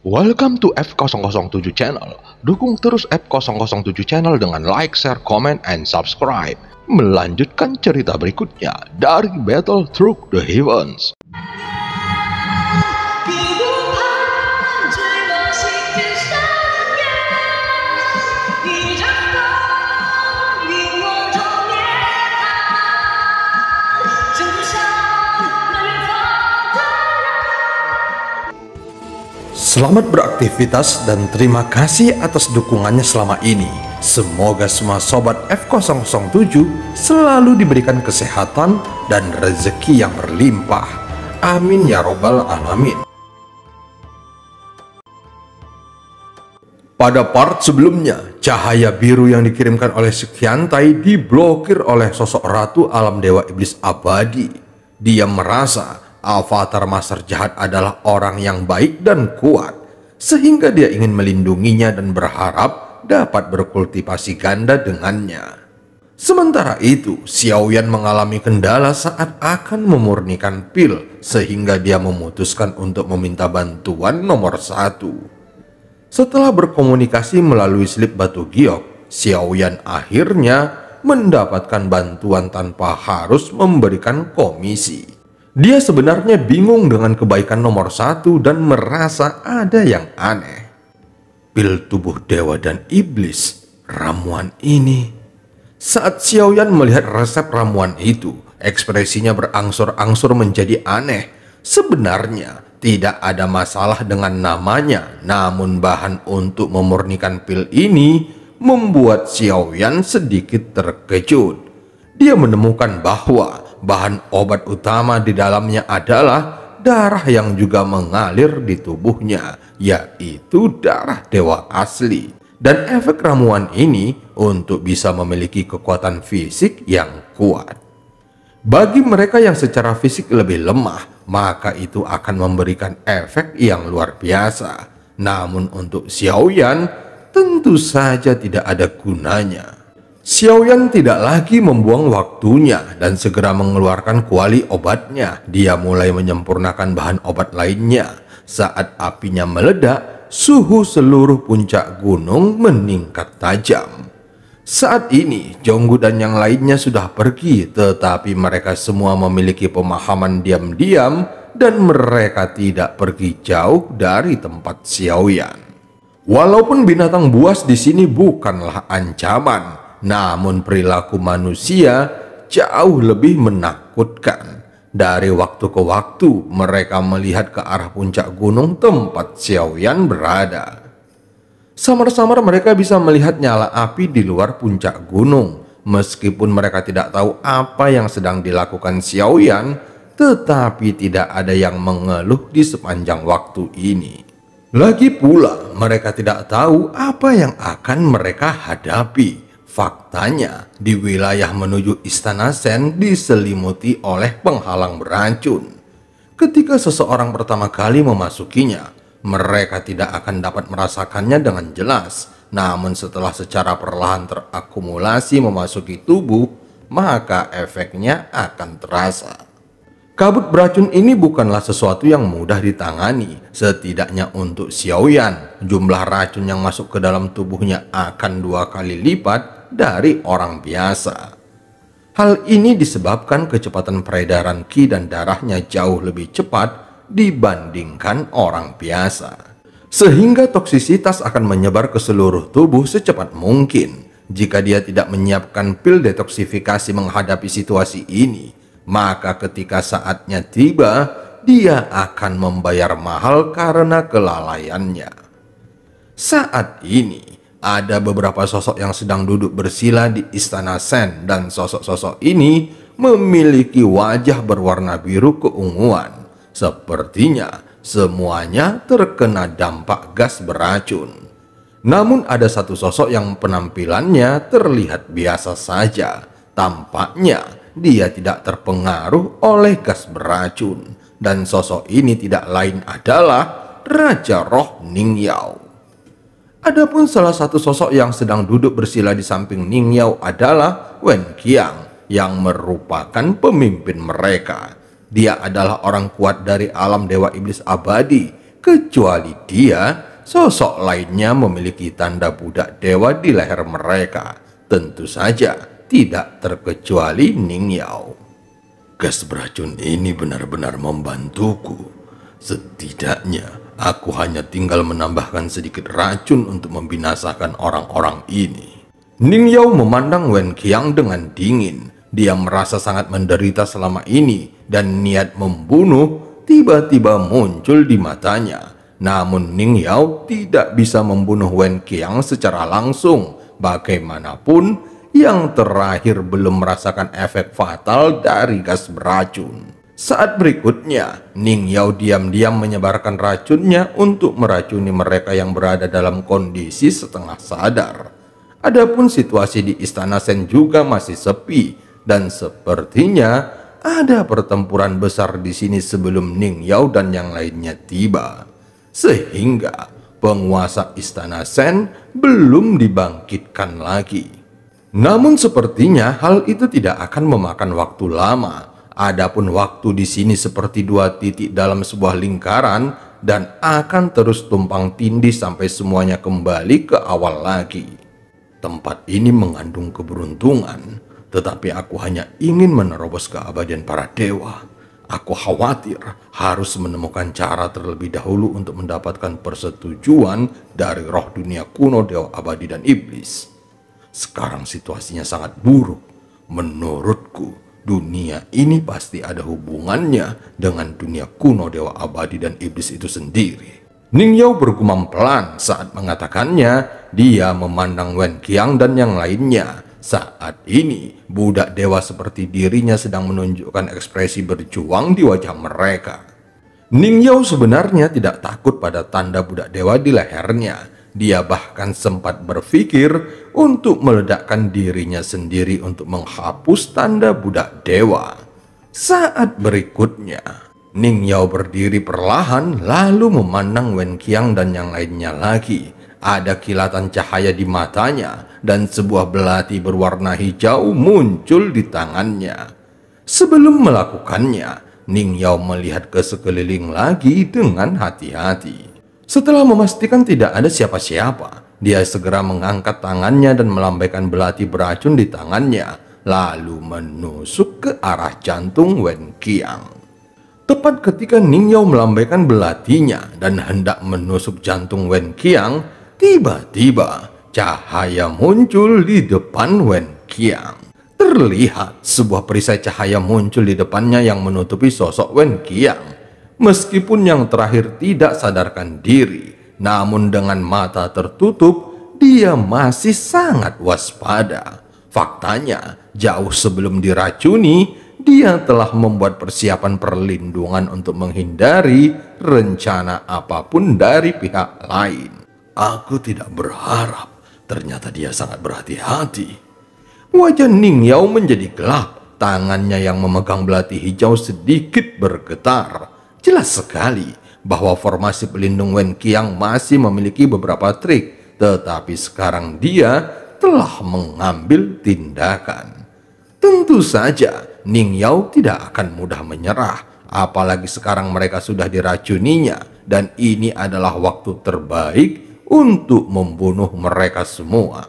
Welcome to F007 Channel. Dukung terus F007 Channel dengan like, share, comment, and subscribe. Melanjutkan cerita berikutnya dari Battle Through the Heavens. Selamat beraktivitas dan terima kasih atas dukungannya selama ini. Semoga semua sobat F007 selalu diberikan kesehatan dan rezeki yang berlimpah. Amin ya robbal alamin. Pada part sebelumnya, cahaya biru yang dikirimkan oleh Sukyantai diblokir oleh sosok Ratu Alam Dewa Iblis Abadi. Dia merasa Avatar Master Jahat adalah orang yang baik dan kuat, sehingga dia ingin melindunginya dan berharap dapat berkultivasi ganda dengannya. Sementara itu, Xiaoyan mengalami kendala saat akan memurnikan pil, sehingga dia memutuskan untuk meminta bantuan nomor 1. Setelah berkomunikasi melalui slip batu giok, Xiaoyan akhirnya mendapatkan bantuan tanpa harus memberikan komisi. Dia sebenarnya bingung dengan kebaikan nomor 1 dan merasa ada yang aneh. Pil tubuh dewa dan iblis, ramuan ini. Saat Xiaoyan melihat resep ramuan itu, ekspresinya berangsur-angsur menjadi aneh. Sebenarnya tidak ada masalah dengan namanya, namun bahan untuk memurnikan pil ini membuat Xiaoyan sedikit terkejut. Dia menemukan bahwa bahan obat utama di dalamnya adalah darah yang juga mengalir di tubuhnya, yaitu darah dewa asli. Dan efek ramuan ini untuk bisa memiliki kekuatan fisik yang kuat. Bagi mereka yang secara fisik lebih lemah, maka itu akan memberikan efek yang luar biasa. Namun untuk Xiaoyan, tentu saja tidak ada gunanya. Xiaoyan tidak lagi membuang waktunya dan segera mengeluarkan kuali obatnya. Dia mulai menyempurnakan bahan obat lainnya. Saat apinya meledak, suhu seluruh puncak gunung meningkat tajam. Saat ini, Jonggu dan yang lainnya sudah pergi, tetapi mereka semua memiliki pemahaman diam-diam dan mereka tidak pergi jauh dari tempat Xiaoyan. Walaupun binatang buas di sini bukanlah ancaman, namun perilaku manusia jauh lebih menakutkan. Dari waktu ke waktu mereka melihat ke arah puncak gunung tempat Xiaoyan berada. Samar-samar mereka bisa melihat nyala api di luar puncak gunung. Meskipun mereka tidak tahu apa yang sedang dilakukan Xiaoyan, tetapi tidak ada yang mengeluh di sepanjang waktu ini. Lagi pula mereka tidak tahu apa yang akan mereka hadapi. Faktanya, di wilayah menuju Istana Sen diselimuti oleh penghalang beracun. Ketika seseorang pertama kali memasukinya, mereka tidak akan dapat merasakannya dengan jelas. Namun setelah secara perlahan terakumulasi memasuki tubuh, maka efeknya akan terasa. Kabut beracun ini bukanlah sesuatu yang mudah ditangani. Setidaknya untuk Xiaoyan, jumlah racun yang masuk ke dalam tubuhnya akan 2 kali lipat dari orang biasa. Hal ini disebabkan kecepatan peredaran qi dan darahnya jauh lebih cepat dibandingkan orang biasa. Sehingga toksisitas akan menyebar ke seluruh tubuh secepat mungkin. Jika dia tidak menyiapkan pil detoksifikasi menghadapi situasi ini, maka ketika saatnya tiba, dia akan membayar mahal karena kelalaiannya. Saat ini, ada beberapa sosok yang sedang duduk bersila di Istana Sen, dan sosok-sosok ini memiliki wajah berwarna biru keunguan. Sepertinya semuanya terkena dampak gas beracun. Namun ada satu sosok yang penampilannya terlihat biasa saja. Tampaknya dia tidak terpengaruh oleh gas beracun. Dan sosok ini tidak lain adalah Raja Roh Ningyao. Adapun salah satu sosok yang sedang duduk bersila di samping Ningyao adalah Wen Qiang, yang merupakan pemimpin mereka. Dia adalah orang kuat dari alam Dewa Iblis Abadi. Kecuali dia, sosok lainnya memiliki tanda budak dewa di leher mereka. Tentu saja tidak terkecuali Ning Yao. Gas beracun ini benar-benar membantuku. Setidaknya aku hanya tinggal menambahkan sedikit racun untuk membinasakan orang-orang ini. Ning Yao memandang Wen Qiang dengan dingin. Dia merasa sangat menderita selama ini dan niat membunuh tiba-tiba muncul di matanya. Namun Ning Yao tidak bisa membunuh Wen Qiang secara langsung. Bagaimanapun, yang terakhir belum merasakan efek fatal dari gas beracun. Saat berikutnya, Ning Yao diam-diam menyebarkan racunnya untuk meracuni mereka yang berada dalam kondisi setengah sadar. Adapun situasi di Istana Sen juga masih sepi, dan sepertinya ada pertempuran besar di sini sebelum Ning Yao dan yang lainnya tiba. Sehingga penguasa Istana Sen belum dibangkitkan lagi. Namun sepertinya hal itu tidak akan memakan waktu lama. Adapun waktu di sini seperti dua titik dalam sebuah lingkaran dan akan terus tumpang tindih sampai semuanya kembali ke awal lagi. Tempat ini mengandung keberuntungan, tetapi aku hanya ingin menerobos keabadian para dewa. Aku khawatir harus menemukan cara terlebih dahulu untuk mendapatkan persetujuan dari roh dunia kuno, dewa abadi dan iblis. Sekarang situasinya sangat buruk. Menurutku, dunia ini pasti ada hubungannya dengan dunia kuno, dewa abadi dan iblis itu sendiri. Ning Yao bergumam pelan saat mengatakannya. Dia memandang Wen Qiang dan yang lainnya. Saat ini, budak dewa seperti dirinya sedang menunjukkan ekspresi berjuang di wajah mereka. Ning Yao sebenarnya tidak takut pada tanda budak dewa di lehernya. Dia bahkan sempat berpikir untuk meledakkan dirinya sendiri untuk menghapus tanda budak dewa. Saat berikutnya, Ning Yao berdiri perlahan lalu memandang Wen Qiang dan yang lainnya lagi. Ada kilatan cahaya di matanya dan sebuah belati berwarna hijau muncul di tangannya. Sebelum melakukannya, Ning Yao melihat ke sekeliling lagi dengan hati-hati. Setelah memastikan tidak ada siapa-siapa, dia segera mengangkat tangannya dan melambaikan belati beracun di tangannya, lalu menusuk ke arah jantung Wen Qiang. Tepat ketika Ning Yao melambaikan belatinya dan hendak menusuk jantung Wen Qiang, tiba-tiba cahaya muncul di depan Wen Qiang. Terlihat sebuah perisai cahaya muncul di depannya yang menutupi sosok Wen Qiang. Meskipun yang terakhir tidak sadarkan diri, namun dengan mata tertutup, dia masih sangat waspada. Faktanya, jauh sebelum diracuni, dia telah membuat persiapan perlindungan untuk menghindari rencana apapun dari pihak lain. Aku tidak berharap, ternyata dia sangat berhati-hati. Wajah Ning Yao menjadi gelap, tangannya yang memegang belati hijau sedikit bergetar. Jelas sekali bahwa formasi pelindung Wen Qiang masih memiliki beberapa trik, tetapi sekarang dia telah mengambil tindakan. Tentu saja Ning Yao tidak akan mudah menyerah, apalagi sekarang mereka sudah diracuninya, dan ini adalah waktu terbaik untuk membunuh mereka semua.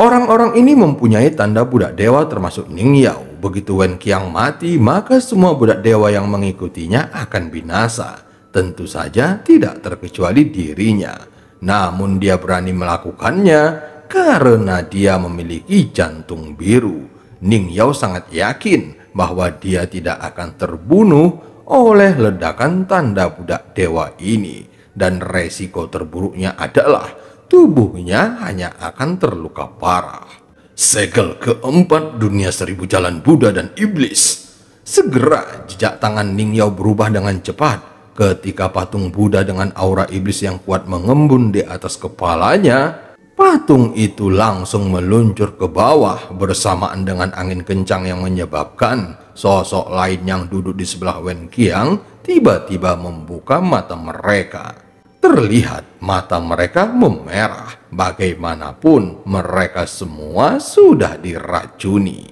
Orang-orang ini mempunyai tanda budak dewa termasuk Ning Yao. Begitu Wen Qiang mati, maka semua budak dewa yang mengikutinya akan binasa. Tentu saja tidak terkecuali dirinya. Namun dia berani melakukannya karena dia memiliki jantung biru. Ning Yao sangat yakin bahwa dia tidak akan terbunuh oleh ledakan tanda budak dewa ini. Dan resiko terburuknya adalah tubuhnya hanya akan terluka parah. Segel keempat dunia seribu jalan Buddha dan iblis. Segera jejak tangan Ning Yao berubah dengan cepat. Ketika patung Buddha dengan aura iblis yang kuat mengembun di atas kepalanya, patung itu langsung meluncur ke bawah bersamaan dengan angin kencang yang menyebabkan sosok lain yang duduk di sebelah Wen Qiang tiba-tiba membuka mata mereka. Terlihat mata mereka memerah. Bagaimanapun mereka semua sudah diracuni.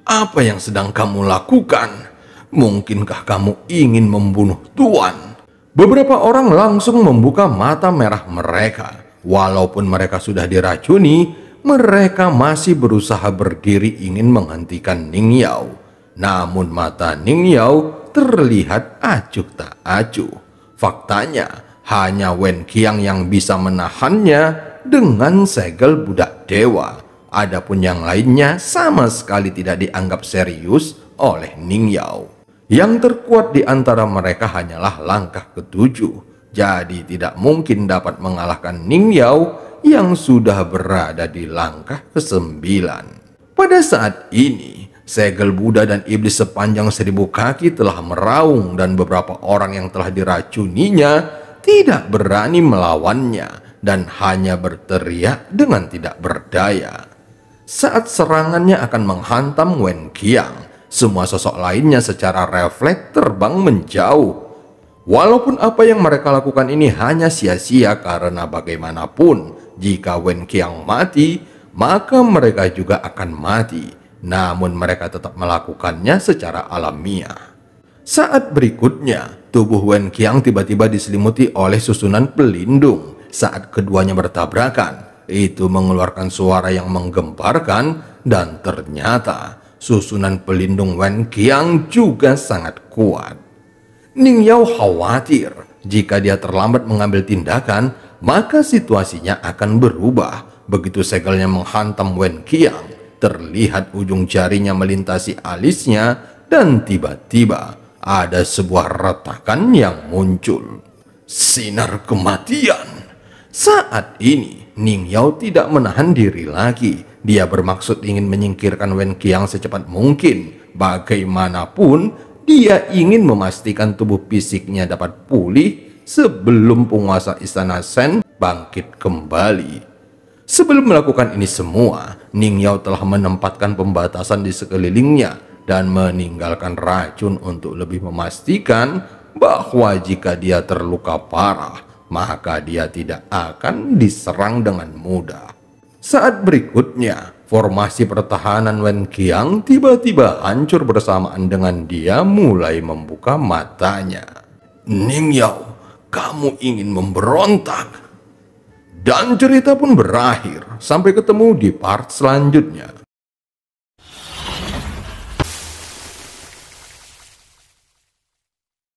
Apa yang sedang kamu lakukan? Mungkinkah kamu ingin membunuh Tuan? Beberapa orang langsung membuka mata merah mereka. Walaupun mereka sudah diracuni, mereka masih berusaha berdiri ingin menghentikan Ning Yao. Namun mata Ning Yao terlihat acuh tak acuh. Faktanya, hanya Wen Qiang yang bisa menahannya dengan segel budak dewa. Adapun yang lainnya sama sekali tidak dianggap serius oleh Ning Yao. Yang terkuat di antara mereka hanyalah langkah ketujuh. Jadi tidak mungkin dapat mengalahkan Ning Yao yang sudah berada di langkah kesembilan. Pada saat ini, segel Buddha dan iblis sepanjang 1000 kaki telah meraung dan beberapa orang yang telah diracuninya tidak berani melawannya dan hanya berteriak dengan tidak berdaya. Saat serangannya akan menghantam Wen Qiang, semua sosok lainnya secara refleks terbang menjauh. Walaupun apa yang mereka lakukan ini hanya sia-sia karena bagaimanapun jika Wen Qiang mati, maka mereka juga akan mati. Namun mereka tetap melakukannya secara alamiah. Saat berikutnya, tubuh Wen Qiang tiba-tiba diselimuti oleh susunan pelindung. Saat keduanya bertabrakan, itu mengeluarkan suara yang menggemparkan dan ternyata susunan pelindung Wen Qiang juga sangat kuat. Ning Yao khawatir jika dia terlambat mengambil tindakan, maka situasinya akan berubah. Begitu segelnya menghantam Wen Qiang, terlihat ujung jarinya melintasi alisnya dan tiba-tiba ada sebuah retakan yang muncul. Sinar kematian. Saat ini, Ning Yao tidak menahan diri lagi. Dia bermaksud ingin menyingkirkan Wen Qiang secepat mungkin. Bagaimanapun, dia ingin memastikan tubuh fisiknya dapat pulih sebelum penguasa Istana Shen bangkit kembali. Sebelum melakukan ini semua, Ning Yao telah menempatkan pembatasan di sekelilingnya dan meninggalkan racun untuk lebih memastikan bahwa jika dia terluka parah, maka dia tidak akan diserang dengan mudah. Saat berikutnya, formasi pertahanan Wen Qiang tiba-tiba hancur bersamaan dengan dia mulai membuka matanya. Ning Yao, kamu ingin memberontak? Dan cerita pun berakhir. Sampai ketemu di part selanjutnya.